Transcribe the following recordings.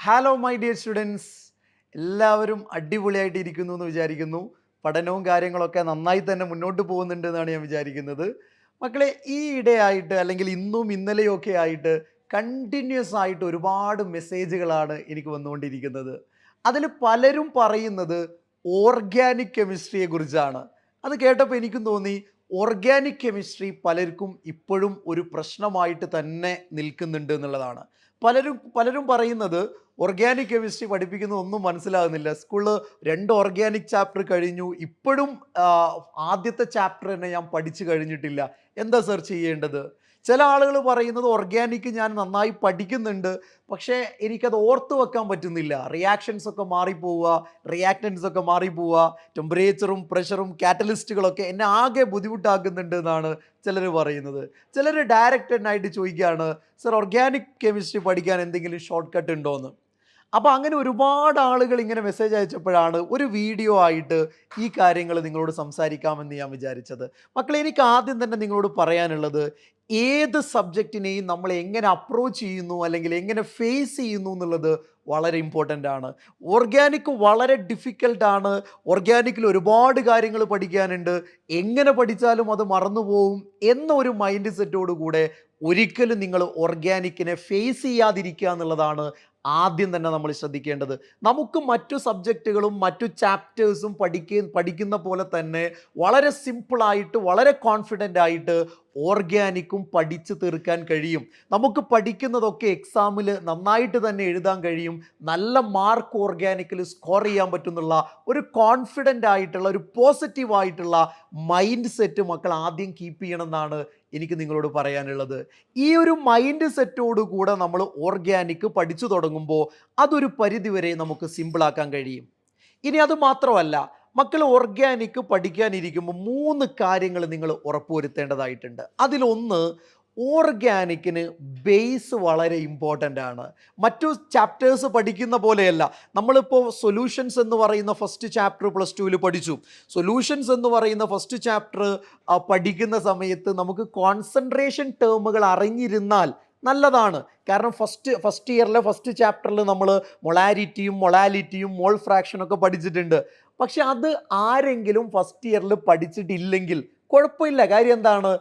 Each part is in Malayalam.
ഹലോ മൈ ഡിയർ സ്റ്റുഡൻസ്, എല്ലാവരും അടിപൊളിയായിട്ട് ഇരിക്കുന്നു എന്ന് വിചാരിക്കുന്നു. പഠനവും കാര്യങ്ങളൊക്കെ നന്നായി തന്നെ മുന്നോട്ട് പോകുന്നുണ്ട് എന്നാണ് ഞാൻ വിചാരിക്കുന്നത്. മക്കളെ, ഈ ഇടയായിട്ട് അല്ലെങ്കിൽ ഇന്നും ഇന്നലെയും ഒക്കെ ആയിട്ട് കണ്ടിന്യൂസ് ആയിട്ട് ഒരുപാട് മെസ്സേജുകളാണ് എനിക്ക് വന്നുകൊണ്ടിരിക്കുന്നത്. അതിൽ പലരും പറയുന്നത് ഓർഗാനിക് കെമിസ്ട്രിയെ കുറിച്ചാണ്. അത് കേട്ടപ്പോൾ എനിക്കും തോന്നി, ഓർഗാനിക് കെമിസ്ട്രി പലർക്കും ഇപ്പോഴും ഒരു പ്രശ്നമായിട്ട് തന്നെ നിൽക്കുന്നുണ്ട് എന്നുള്ളതാണ്. പലരും പലരും പറയുന്നത് ഓർഗാനിക് കെമിസ്ട്രി പഠിപ്പിക്കുന്നത് ഒന്നും മനസ്സിലാകുന്നില്ല. സ്കൂളിൽ 2 ഓർഗാനിക് ചാപ്റ്റർ കഴിഞ്ഞു. ഇപ്പോഴും ആദ്യത്തെ ചാപ്റ്റർ തന്നെ ഞാൻ പഠിച്ചു കഴിഞ്ഞിട്ടില്ല. എന്താ സർ ചെയ്യേണ്ടത്? ചില ആളുകൾ പറയുന്നത് ഓർഗാനിക് ഞാൻ നന്നായി പഠിക്കുന്നുണ്ട്, പക്ഷേ എനിക്കത് ഓർത്ത് വെക്കാൻ പറ്റുന്നില്ല. റിയാക്ഷൻസ് ഒക്കെ മാറിപ്പോവുക, റിയാക്റ്റൻസ് ഒക്കെ മാറിപ്പോവുക, ടെമ്പറേച്ചറും പ്രഷറും കാറ്റലിസ്റ്റുകളൊക്കെ എന്നെ ആകെ ബുദ്ധിമുട്ടാക്കുന്നുണ്ട് എന്നാണ് ചിലർ പറയുന്നത്. ചിലർ ഡയറക്റ്റ് ആയിട്ട് ചോദിക്കുകയാണ്, സർ ഓർഗാനിക് കെമിസ്ട്രി പഠിക്കാൻ എന്തെങ്കിലും ഷോർട്ട് കട്ട് ഉണ്ടോ എന്ന്. അപ്പോൾ അങ്ങനെ ഒരുപാട് ആളുകൾ ഇങ്ങനെ മെസ്സേജ് അയച്ചപ്പോഴാണ് ഒരു വീഡിയോ ആയിട്ട് ഈ കാര്യങ്ങൾ നിങ്ങളോട് സംസാരിക്കാമെന്ന് ഞാൻ വിചാരിച്ചത്. മക്കളെ, എനിക്ക് ആദ്യം തന്നെ നിങ്ങളോട് പറയാനുള്ളത്, ഏത് സബ്ജക്റ്റിനെയും നമ്മൾ എങ്ങനെ അപ്രോച്ച് ചെയ്യുന്നു അല്ലെങ്കിൽ എങ്ങനെ ഫേസ് ചെയ്യുന്നു എന്നുള്ളത് വളരെ ഇമ്പോർട്ടൻ്റ് ആണ്. ഓർഗാനിക് വളരെ ഡിഫിക്കൽട്ടാണ്. ഓർഗാനിക്കിൽ ഒരുപാട് കാര്യങ്ങൾ പഠിക്കാനുണ്ട്. എങ്ങനെ പഠിച്ചാലും അത് മറന്നുപോകും എന്നൊരു മൈൻഡ് സെറ്റോടു കൂടെ ഒരിക്കലും നിങ്ങൾ ഓർഗാനിക്കിനെ ഫേസ് ചെയ്യാതിരിക്കുക എന്നുള്ളതാണ് ആദ്യം തന്നെ നമ്മൾ ശ്രദ്ധിക്കേണ്ടത്. നമുക്ക് മറ്റു സബ്ജക്റ്റുകളും മറ്റു ചാപ്റ്റേഴ്സും പഠിക്കുന്ന പോലെ തന്നെ വളരെ സിമ്പിളായിട്ട് വളരെ കോൺഫിഡൻ്റ് ആയിട്ട് ഓർഗാനിക്കും പഠിച്ചു തീർക്കാൻ കഴിയും. നമുക്ക് പഠിക്കുന്നതൊക്കെ എക്സാമിൽ നന്നായിട്ട് തന്നെ എഴുതാൻ കഴിയും. നല്ല മാർക്ക് ഓർഗാനിക്കിൽ സ്കോർ ചെയ്യാൻ പറ്റുന്നുള്ള ഒരു കോൺഫിഡൻ്റ് ആയിട്ടുള്ള ഒരു പോസിറ്റീവായിട്ടുള്ള മൈൻഡ് സെറ്റ് മക്കൾ ആദ്യം കീപ്പ് ചെയ്യണം എന്നാണ് എനിക്ക് നിങ്ങളോട് പറയാനുള്ളത്. ഈ ഒരു മൈൻഡ് സെറ്റോടു കൂടെ നമ്മൾ ഓർഗാനിക് പഠിച്ചു തുടങ്ങുമ്പോൾ അതൊരു പരിധിവരെ നമുക്ക് സിമ്പിളാക്കാൻ കഴിയും. ഇനി അത് മാത്രമല്ല, മക്കൾ ഓർഗാനിക് പഠിക്കാനിരിക്കുമ്പോൾ 3 കാര്യങ്ങൾ നിങ്ങൾ ഉറപ്പുവരുത്തേണ്ടതായിട്ടുണ്ട്. അതിലൊന്ന്, ഓർഗാനിക്കിന് ബേസ് വളരെ ഇമ്പോർട്ടൻ്റ് ആണ്. മറ്റു ചാപ്റ്റേഴ്സ് പഠിക്കുന്ന പോലെയല്ല. നമ്മളിപ്പോൾ സൊല്യൂഷൻസ് എന്ന് പറയുന്ന ഫസ്റ്റ് ചാപ്റ്റർ പ്ലസ് ടുവിൽ പഠിച്ചു. സൊല്യൂഷൻസ് എന്ന് പറയുന്ന ഫസ്റ്റ് ചാപ്റ്റർ പഠിക്കുന്ന സമയത്ത് നമുക്ക് കോൺസെൻട്രേഷൻ ടേമുകൾ അറിഞ്ഞിരുന്നാൽ നല്ലതാണ്. കാരണം ഫസ്റ്റ് ഇയറിലെ ഫസ്റ്റ് ചാപ്റ്ററിൽ നമ്മൾ മൊളാരിറ്റിയും മൊളാലിറ്റിയും മോൾ ഫ്രാക്ഷനൊക്കെ പഠിച്ചിട്ടുണ്ട്. പക്ഷെ അത് ആരെങ്കിലും ഫസ്റ്റ് ഇയറിൽ പഠിച്ചിട്ടില്ലെങ്കിൽ കുഴപ്പമില്ല. കാര്യം എന്താണ്,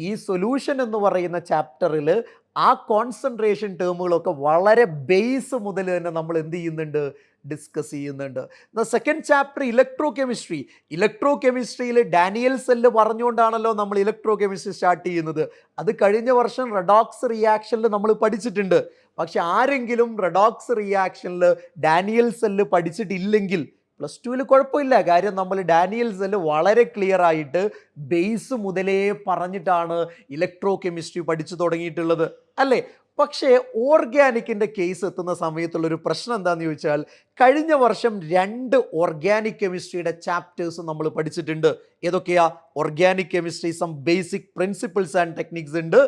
ഈ സൊല്യൂഷൻ എന്ന് പറയുന്ന ചാപ്റ്ററിൽ ആ കോൺസെൻട്രേഷൻ ടേമുകളൊക്കെ വളരെ ബേസ് മുതൽ തന്നെ നമ്മൾ എന്ത് ചെയ്യുന്നുണ്ട്, ഡിസ്കസ് ചെയ്യുന്നുണ്ട്. സെക്കൻഡ് ചാപ്റ്റർ ഇലക്ട്രോ കെമിസ്ട്രിയിൽ ഡാനിയൽ സെല്ല് പറഞ്ഞുകൊണ്ടാണല്ലോ നമ്മൾ ഇലക്ട്രോ കെമിസ്ട്രി സ്റ്റാർട്ട് ചെയ്യുന്നത്. അത് കഴിഞ്ഞ വർഷം റെഡോക്സ് റിയാക്ഷനിൽ നമ്മൾ പഠിച്ചിട്ടുണ്ട്. പക്ഷെ ആരെങ്കിലും റെഡോക്സ് റിയാക്ഷനിൽ ഡാനിയൽ സെല്ല് പഠിച്ചിട്ടില്ലെങ്കിൽ പ്ലസ് ടുവിൽ കുഴപ്പമില്ല. കാര്യം നമ്മൾ ഡാനിയൽ സെല്ല് വളരെ ക്ലിയർ ആയിട്ട് ബേസ് മുതലേ പറഞ്ഞിട്ടാണ് ഇലക്ട്രോ കെമിസ്ട്രി പഠിച്ചു തുടങ്ങിയിട്ടുള്ളത്, അല്ലേ? പക്ഷേ ഓർഗാനിക്കിൻ്റെ കേസ് എത്തുന്ന സമയത്തുള്ളൊരു പ്രശ്നം എന്താണെന്ന് ചോദിച്ചാൽ, കഴിഞ്ഞ വർഷം 2 ഓർഗാനിക് കെമിസ്ട്രിയുടെ ചാപ്റ്റേഴ്സ് നമ്മൾ പഠിച്ചിട്ടുണ്ട്. ഏതൊക്കെയാ? Organic chemistry some basic principles and techniques ഉണ്ട്,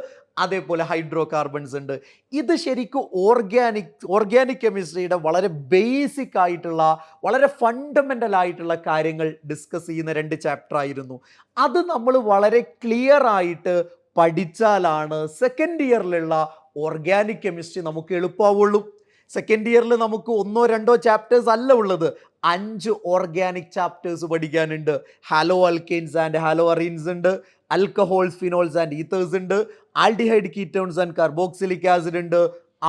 അതേപോലെ ഹൈഡ്രോ കാർബൺസ് ഉണ്ട്. ഇത് ശരിക്കും ഓർഗാനിക് കെമിസ്ട്രിയുടെ വളരെ ബേസിക് ആയിട്ടുള്ള വളരെ ഫണ്ടമെൻ്റൽ ആയിട്ടുള്ള കാര്യങ്ങൾ ഡിസ്കസ് ചെയ്യുന്ന 2 ചാപ്റ്റർ ആയിരുന്നു. അത് നമ്മൾ വളരെ ക്ലിയർ ആയിട്ട് പഠിച്ചാലാണ് സെക്കൻഡ് ഇയറിലുള്ള ഓർഗാനിക് കെമിസ്ട്രി നമുക്ക് എളുപ്പമാവുള്ളൂ. സെക്കൻഡ് ഇയറിൽ നമുക്ക് 1-2 ചാപ്റ്റേഴ്സ് അല്ല ഉള്ളത്, 5 ഓർഗാനിക് ചാപ്റ്റേഴ്സ് പഠിക്കാനുണ്ട്. ഹാലോ അൽക്കെയിൻസ് ആൻഡ് ഹാലോ അറീൻസ് ഉണ്ട്, ആൽക്കഹോൾസ് ഫിനോൾസ് ആൻഡ് ഈതേഴ്സ് ഉണ്ട്, aldehyde ketones and carboxylic acid ഉണ്ട്,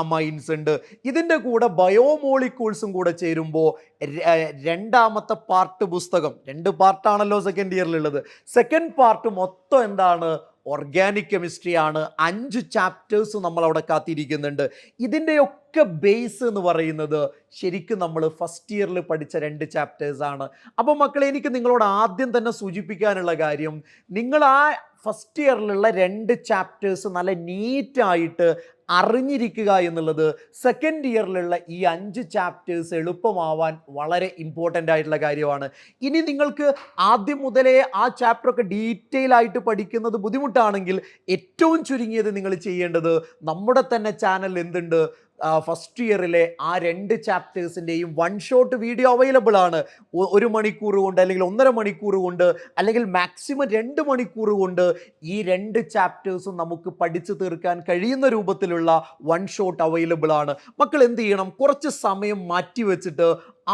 അമൈൻസ് ഉണ്ട്. ഇതിൻ്റെ കൂടെ ബയോമോളിക്യൂൾസും കൂടെ ചേരുമ്പോൾ രണ്ടാമത്തെ പാർട്ട് പുസ്തകം, 2 പാർട്ടാണല്ലോ സെക്കൻഡ് ഇയറിലുള്ളത്. സെക്കൻഡ് പാർട്ട് മൊത്തം എന്താണ്? ഓർഗാനിക് കെമിസ്ട്രി ആണ്. 5 ചാപ്റ്റേഴ്സ് നമ്മൾ അവിടെ കാത്തിരിക്കുന്നുണ്ട്. ഇതിൻ്റെയൊക്കെ ബേസ് എന്ന് പറയുന്നത് ശരിക്കും നമ്മൾ ഫസ്റ്റ് ഇയറിൽ പഠിച്ച 2 ചാപ്റ്റേഴ്സ് ആണ്. അപ്പോൾ മക്കളെ, എനിക്ക് നിങ്ങളോട് ആദ്യം തന്നെ സൂചിപ്പിക്കാനുള്ള കാര്യം, നിങ്ങൾ ആ ഫസ്റ്റ് ഇയറിലുള്ള 2 ചാപ്റ്റേഴ്സ് നല്ല നീറ്റായിട്ട് അറിഞ്ഞിരിക്കുക എന്നുള്ളത് സെക്കൻഡ് ഇയറിലുള്ള ഈ 5 ചാപ്റ്റേഴ്സ് എളുപ്പമാവാൻ വളരെ ഇമ്പോർട്ടൻ്റ് ആയിട്ടുള്ള കാര്യമാണ്. ഇനി നിങ്ങൾക്ക് ആദ്യം മുതലേ ആ ചാപ്റ്ററൊക്കെ ഡീറ്റെയിൽ ആയിട്ട് പഠിക്കുന്നത് ബുദ്ധിമുട്ടാണെങ്കിൽ ഏറ്റവും ചുരുങ്ങിയത് നിങ്ങൾ ചെയ്യേണ്ടത്, നമ്മുടെ തന്നെ ചാനൽ എന്തുണ്ട്, ഫസ്റ്റ് ഇയറിലെ ആ 2 ചാപ്റ്റേഴ്സിൻ്റെയും വൺ ഷോട്ട് വീഡിയോ അവൈലബിൾ ആണ്. 1 മണിക്കൂർ കൊണ്ട് അല്ലെങ്കിൽ 1.5 മണിക്കൂർ കൊണ്ട് അല്ലെങ്കിൽ മാക്സിമം 2 മണിക്കൂർ കൊണ്ട് ഈ 2 ചാപ്റ്റേഴ്സും നമുക്ക് പഠിച്ചു തീർക്കാൻ കഴിയുന്ന രൂപത്തിലുള്ള വൺ ഷോട്ട് അവൈലബിൾ ആണ്. മക്കൾ എന്ത് ചെയ്യണം? കുറച്ച് സമയം മാറ്റി വെച്ചിട്ട്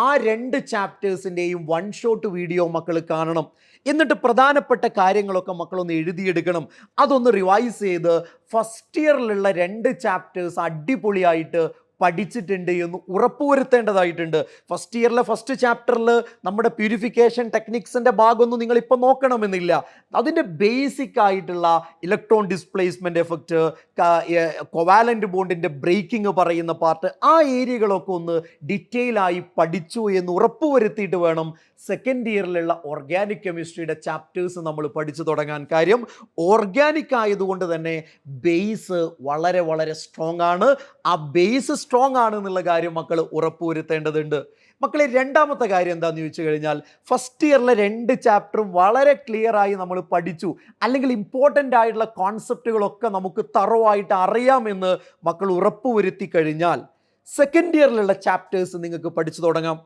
ആ 2 ചാപ്റ്റേഴ്സിൻ്റെയും വൺ ഷോട്ട് വീഡിയോ മക്കൾ കാണണം. എന്നിട്ട് പ്രധാനപ്പെട്ട കാര്യങ്ങളൊക്കെ മക്കളൊന്ന് എഴുതിയെടുക്കണം. അതൊന്ന് റിവൈസ് ചെയ്ത് ഫസ്റ്റ് ഇയറിലുള്ള 2 ചാപ്റ്റേഴ്സ് അടിപൊളിയായിട്ട് പഠിച്ചിട്ടുണ്ട് എന്ന് ഉറപ്പുവരുത്തേണ്ടതായിട്ടുണ്ട്. ഫസ്റ്റ് ഇയറിലെ ഫസ്റ്റ് ചാപ്റ്ററിൽ നമ്മുടെ പ്യൂരിഫിക്കേഷൻ ടെക്നിക്സിൻ്റെ ഭാഗമൊന്നും നിങ്ങളിപ്പോൾ നോക്കണമെന്നില്ല. അതിൻ്റെ ബേസിക് ആയിട്ടുള്ള ഇലക്ട്രോൺ ഡിസ്പ്ലേസ്മെൻറ്റ് എഫക്റ്റ്, കൊവാലൻ്റ് ബോണ്ടിൻ്റെ ബ്രേക്കിംഗ് പറയുന്ന പാർട്ട്, ആ ഏരിയകളൊക്കെ ഒന്ന് ഡീറ്റെയിൽ ആയി പഠിച്ചു എന്ന് ഉറപ്പുവരുത്തിയിട്ട് വേണം സെക്കൻഡ് ഇയറിലുള്ള ഓർഗാനിക് കെമിസ്ട്രിയുടെ ചാപ്റ്റേഴ്സ് നമ്മൾ പഠിച്ചു തുടങ്ങാൻ. കാര്യം ഓർഗാനിക് ആയതുകൊണ്ട് തന്നെ ബേസ് വളരെ വളരെ സ്ട്രോങ് ആണ്. ആ ബേസ് സ്ട്രോങ് ആണ് എന്നുള്ള കാര്യം മക്കൾ ഉറപ്പുവരുത്തേണ്ടതുണ്ട്. മക്കളെ, രണ്ടാമത്തെ കാര്യം എന്താണെന്ന് ചോദിച്ചു കഴിഞ്ഞാൽ, ഫസ്റ്റ് ഇയറിലെ 2 ചാപ്റ്ററും വളരെ ക്ലിയർ ആയി നമ്മൾ പഠിച്ചു, അല്ലെങ്കിൽ ഇമ്പോർട്ടൻ്റ് ആയിട്ടുള്ള കോൺസെപ്റ്റുകളൊക്കെ നമുക്ക് തറവായിട്ട് അറിയാമെന്ന് മക്കൾ ഉറപ്പുവരുത്തി കഴിഞ്ഞാൽ സെക്കൻഡ് ഇയറിലുള്ള ചാപ്റ്റേഴ്സ് നിങ്ങൾക്ക് പഠിച്ചു തുടങ്ങാം.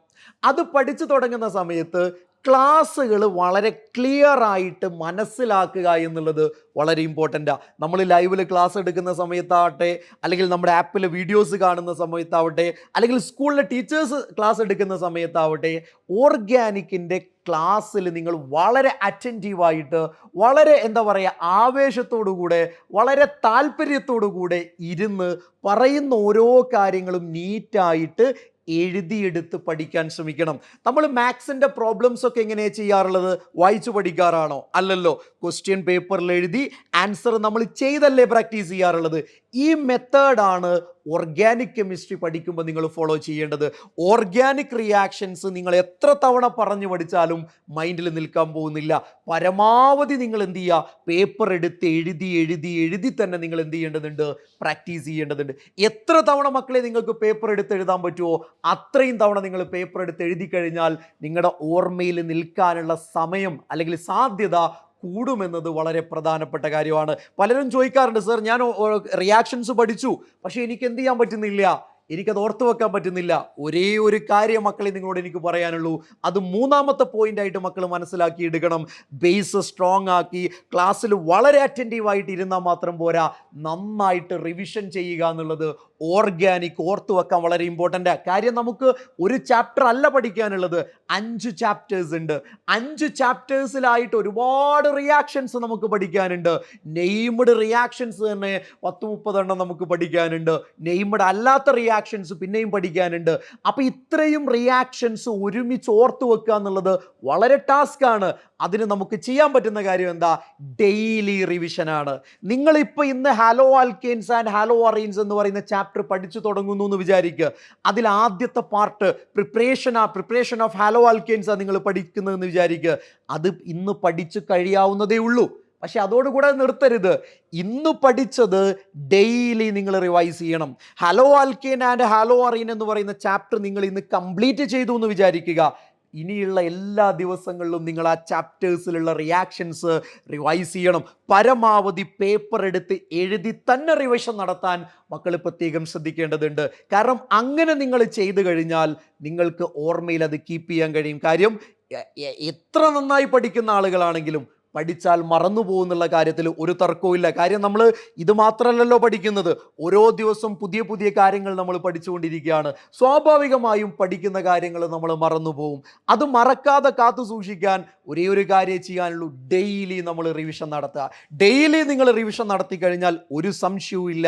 അത് പഠിച്ചു തുടങ്ങുന്ന സമയത്ത് ക്ലാസ്സുകൾ വളരെ ക്ലിയർ ആയിട്ട് മനസ്സിലാക്കുക എന്നുള്ളത് വളരെ ഇമ്പോർട്ടൻ്റാണ്. നമ്മൾ ലൈവിൽ ക്ലാസ് എടുക്കുന്ന സമയത്താവട്ടെ, അല്ലെങ്കിൽ നമ്മുടെ ആപ്പിൽ വീഡിയോസ് കാണുന്ന സമയത്താവട്ടെ, അല്ലെങ്കിൽ സ്കൂളിലെ ടീച്ചേഴ്സ് ക്ലാസ് എടുക്കുന്ന സമയത്താവട്ടെ, ഓർഗാനിക്കിൻ്റെ ക്ലാസ്സിൽ നിങ്ങൾ വളരെ അറ്റൻറ്റീവായിട്ട്, വളരെ എന്താ പറയുക, ആവേശത്തോടു കൂടെ, വളരെ താല്പര്യത്തോടു കൂടെ ഇരുന്ന് പറയുന്ന ഓരോ കാര്യങ്ങളും നീറ്റായിട്ട് എഴുതിയെടുത്ത് പഠിക്കാൻ ശ്രമിക്കണം. നമ്മൾ മാത്സിൻ്റെ പ്രോബ്ലംസ് ഒക്കെ എങ്ങനെയാണ് ചെയ്യാറുള്ളത്? വായിച്ചു പഠിക്കാറാണോ? അല്ലല്ലോ. ക്വസ്റ്റ്യൻ പേപ്പറിൽ എഴുതി ആൻസർ നമ്മൾ ചെയ്തല്ലേ പ്രാക്ടീസ് ചെയ്യാറുള്ളത്. ഈ മെത്തേഡാണ് ഓർഗാനിക് കെമിസ്ട്രി പഠിക്കുമ്പോൾ നിങ്ങൾ ഫോളോ ചെയ്യേണ്ടത്. ഓർഗാനിക് റിയാക്ഷൻസ് നിങ്ങൾ എത്ര തവണ പറഞ്ഞു പഠിച്ചാലും മൈൻഡിൽ നിൽക്കാൻ പോകുന്നില്ല. പരമാവധി നിങ്ങൾ എന്ത് ചെയ്യുക? പേപ്പർ എടുത്ത് എഴുതി എഴുതി എഴുതി തന്നെ നിങ്ങൾ എന്ത് ചെയ്യേണ്ടതുണ്ട്? പ്രാക്ടീസ് ചെയ്യേണ്ടതുണ്ട്. എത്ര തവണ മക്കളെ നിങ്ങൾക്ക് പേപ്പർ എടുത്ത് എഴുതാൻ പറ്റുമോ അത്രയും തവണ നിങ്ങൾ പേപ്പർ എടുത്ത് എഴുതി കഴിഞ്ഞാൽ നിങ്ങളുടെ ഓർമ്മയിൽ നിൽക്കാനുള്ള സമയം അല്ലെങ്കിൽ സാധ്യത കൂടുമെന്നത് വളരെ പ്രധാനപ്പെട്ട കാര്യമാണ്. പലരും ചോദിക്കാറുണ്ട്, സർ ഞാൻ റിയാക്ഷൻസ് പഠിച്ചു, പക്ഷേ എനിക്ക് എന്ത് ചെയ്യാൻ പറ്റുന്നില്ല, എനിക്കത് ഓർത്തു വെക്കാൻ പറ്റുന്നില്ല. ഒരേ ഒരു കാര്യം മക്കളെ നിങ്ങളോട് എനിക്ക് പറയാനുള്ളൂ. അത് മൂന്നാമത്തെ പോയിന്റായിട്ട് മക്കൾ മനസ്സിലാക്കി എടുക്കണം. ബേസ് സ്ട്രോങ് ആക്കി ക്ലാസ്സിൽ വളരെ അറ്റൻറ്റീവായിട്ട് ഇരുന്നാൽ മാത്രം പോരാ, നന്നായിട്ട് റിവിഷൻ ചെയ്യുക എന്നുള്ളത് ഓർഗാനിക് ഓർത്തു വെക്കാൻ വളരെ ഇമ്പോർട്ടൻ്റ് കാര്യം. നമുക്ക് ഒരു ചാപ്റ്റർ അല്ല പഠിക്കാനുള്ളത്, 5 ചാപ്റ്റേഴ്സ് ഉണ്ട്. 5 ചാപ്റ്റേഴ്സിലായിട്ട് ഒരുപാട് റിയാക്ഷൻസ് നമുക്ക് പഠിക്കാനുണ്ട്. നെയ്മഡ് റിയാക്ഷൻസ് തന്നെ 10-30 എണ്ണം നമുക്ക് പഠിക്കാനുണ്ട്. നെയ്മഡ് അല്ലാത്ത റിയാക്ഷൻസ് പിന്നെയും പഠിക്കാനുണ്ട്. അപ്പോൾ ഇത്രയും റിയാക്ഷൻസ് ഒരുമിച്ച് ഓർത്തു വെക്കുക എന്നുള്ളത് വളരെ ടാസ്ക് ആണ്. അതിന് നമുക്ക് ചെയ്യാൻ പറ്റുന്ന കാര്യം എന്താ? ഡെയിലി റിവിഷനാണ്. നിങ്ങളിപ്പോൾ ഇന്ന് ഹാലോ ആൽക്കെയിൻസ് ആൻഡ് ഹാലോ അറീൻസ് എന്ന് പറയുന്ന ചാപ്റ്റർ പഠിച്ചു തുടങ്ങുന്നു എന്ന് വിചാരിക്കുക. അതിൽ ആദ്യത്തെ part preparation of hello alkanes നിങ്ങൾ പഠിക്കുന്നതെന്ന് വിചാരിക്കുക. അത് ഇന്ന് പഠിച്ചു കഴിയാവുന്നതേ ഉള്ളൂ. പക്ഷെ അതോടുകൂടെ നിർത്തരുത്. ഇന്ന് പഠിച്ചത് ഡെയിലി നിങ്ങൾ റിവൈസ് ചെയ്യണം. ഹാലോ ആൽക്കെയിൻ ആൻഡ് ഹാലോ അറീൻ എന്ന് പറയുന്ന ചാപ്റ്റർ നിങ്ങൾ ഇന്ന് കംപ്ലീറ്റ് ചെയ്തു എന്ന് വിചാരിക്കുക. ഇനിയുള്ള എല്ലാ ദിവസങ്ങളിലും നിങ്ങൾ ആ ചാപ്റ്റേഴ്സിലുള്ള റിയാക്ഷൻസ് റിവൈസ് ചെയ്യണം. പരമാവധി പേപ്പർ എടുത്ത് എഴുതി തന്നെ റിവിഷൻ നടത്താൻ മക്കൾ പ്രത്യേകം ശ്രദ്ധിക്കേണ്ടതുണ്ട്. കാരണം അങ്ങനെ നിങ്ങൾ ചെയ്തു കഴിഞ്ഞാൽ നിങ്ങൾക്ക് ഓർമ്മയിൽ അത് കീപ്പ് ചെയ്യാൻ കഴിയും. കാര്യം എത്ര നന്നായി പഠിക്കുന്ന ആളുകളാണെങ്കിലും പഠിച്ചാൽ മറന്നു പോകുന്നുള്ള കാര്യത്തിൽ ഒരു തർക്കവും. കാര്യം നമ്മൾ ഇത് മാത്രമല്ലല്ലോ പഠിക്കുന്നത്, ഓരോ ദിവസം പുതിയ പുതിയ കാര്യങ്ങൾ നമ്മൾ പഠിച്ചുകൊണ്ടിരിക്കുകയാണ്. സ്വാഭാവികമായും പഠിക്കുന്ന കാര്യങ്ങൾ നമ്മൾ മറന്നു പോകും. അത് മറക്കാതെ കാത്തു സൂക്ഷിക്കാൻ ഒരേ ഒരു കാര്യം ചെയ്യാനുള്ളൂ, ഡെയിലി നമ്മൾ റിവിഷൻ നടത്തുക. ഡെയിലി നിങ്ങൾ റിവിഷൻ നടത്തി കഴിഞ്ഞാൽ ഒരു സംശയവും ഇല്ല,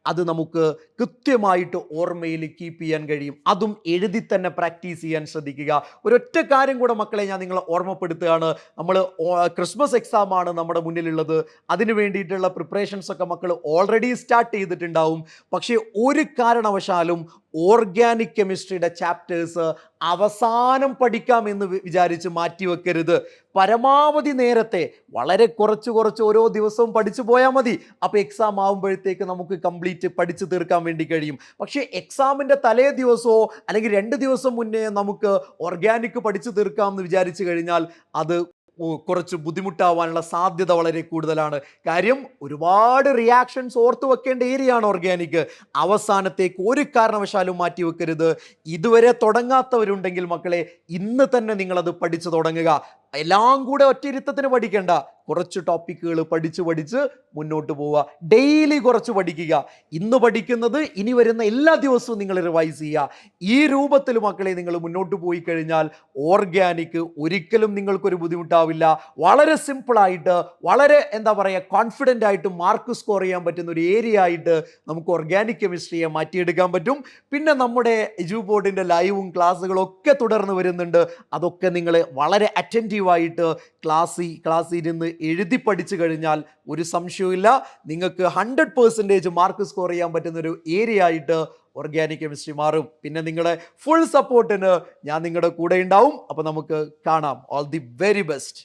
അത് നമുക്ക് കൃത്യമായിട്ട് ഓർമ്മയിൽ കീപ്പ് ചെയ്യാൻ കഴിയും. അതും എഴുതി തന്നെ പ്രാക്ടീസ് ചെയ്യാൻ ശ്രദ്ധിക്കുക. ഒരൊറ്റ കാര്യം കൂടെ മക്കളെ ഞാൻ നിങ്ങളെ ഓർമ്മപ്പെടുത്തുകയാണ്. നമ്മൾ ക്രിസ്മസ് എക്സാം ആണ് നമ്മുടെ മുന്നിലുള്ളത്. അതിന് വേണ്ടിയിട്ടുള്ള പ്രിപ്പറേഷൻസ് ഒക്കെ മക്കൾ ഓൾറെഡി സ്റ്റാർട്ട് ചെയ്തിട്ടുണ്ടാവും. പക്ഷേ ഒരു കാരണവശാലും ഓർഗാനിക് കെമിസ്ട്രിയുടെ ചാപ്റ്റേഴ്സ് അവസാനം പഠിക്കാമെന്ന് വിചാരിച്ച് മാറ്റിവെക്കരുത്. പരമാവധി നേരത്തെ വളരെ കുറച്ച് ഓരോ ദിവസവും പഠിച്ചു പോയാൽ മതി. അപ്പോൾ എക്സാം ആകുമ്പോഴത്തേക്ക് നമുക്ക് കംപ്ലീറ്റ് പഠിച്ചു തീർക്കാൻ വേണ്ടി കഴിയും. പക്ഷേ എക്സാമിൻ്റെ തലേ ദിവസമോ അല്ലെങ്കിൽ 2 ദിവസം മുന്നേ നമുക്ക് ഓർഗാനിക് പഠിച്ചു തീർക്കാം എന്ന് വിചാരിച്ചു കഴിഞ്ഞാൽ അത് കുറച്ച് ബുദ്ധിമുട്ടാവാനുള്ള സാധ്യത വളരെ കൂടുതലാണ്. കാര്യം ഒരുപാട് റിയാക്ഷൻസ് ഓർത്തു വെക്കേണ്ട ഏരിയയാണ് ഓർഗാനിക്. അവസാനത്തേക്ക് ഒരു കാരണവശാലും മാറ്റി വെക്കരുത്. ഇതുവരെ തുടങ്ങാത്തവരുണ്ടെങ്കിൽ മക്കളെ, ഇന്ന് തന്നെ നിങ്ങളത് പഠിച്ചു തുടങ്ങുക. എല്ലാം കൂടെ ഒറ്റയിരുത്തത്തിന് പഠിക്കേണ്ട. കുറച്ച് ടോപ്പിക്കുകൾ പഠിച്ച് പഠിച്ച് മുന്നോട്ട് പോവുക. ഡെയിലി കുറച്ച് പഠിക്കുക. ഇന്ന് പഠിക്കുന്നത് ഇനി വരുന്ന എല്ലാ ദിവസവും നിങ്ങൾ റിവൈസ് ചെയ്യുക. ഈ രൂപത്തിൽ മക്കളെ നിങ്ങൾ മുന്നോട്ട് പോയി കഴിഞ്ഞാൽ ഓർഗാനിക് ഒരിക്കലും നിങ്ങൾക്കൊരു ബുദ്ധിമുട്ടാവില്ല. വളരെ സിമ്പിളായിട്ട്, വളരെ എന്താ പറയുക, കോൺഫിഡൻ്റ് ആയിട്ട് മാർക്ക് സ്കോർ ചെയ്യാൻ പറ്റുന്ന ഒരു ഏരിയ ആയിട്ട് നമുക്ക് ഓർഗാനിക് കെമിസ്ട്രിയെ മാറ്റിയെടുക്കാൻ പറ്റും. പിന്നെ നമ്മുടെ എജു ബോർഡിൻ്റെ ലൈവും ക്ലാസ്സുകളും ഒക്കെ തുടർന്ന് വരുന്നുണ്ട്. അതൊക്കെ നിങ്ങൾ വളരെ അറ്റൻറ്റീവായിട്ട് ക്ലാസ്സിൽ ഇരുന്ന് എഴുതി പഠിച്ചു കഴിഞ്ഞാൽ ഒരു സംശയവുമില്ല, നിങ്ങൾക്ക് 100% മാർക്ക് സ്കോർ ചെയ്യാൻ പറ്റുന്ന ഒരു ഏരിയ ആയിട്ട് ഓർഗാനിക് കെമിസ്ട്രി മാറും. പിന്നെ നിങ്ങളുടെ ഫുൾ സപ്പോർട്ടിന് ഞാൻ നിങ്ങളുടെ കൂടെ ഉണ്ടാവും. അപ്പോൾ നമുക്ക് കാണാം. All the very best.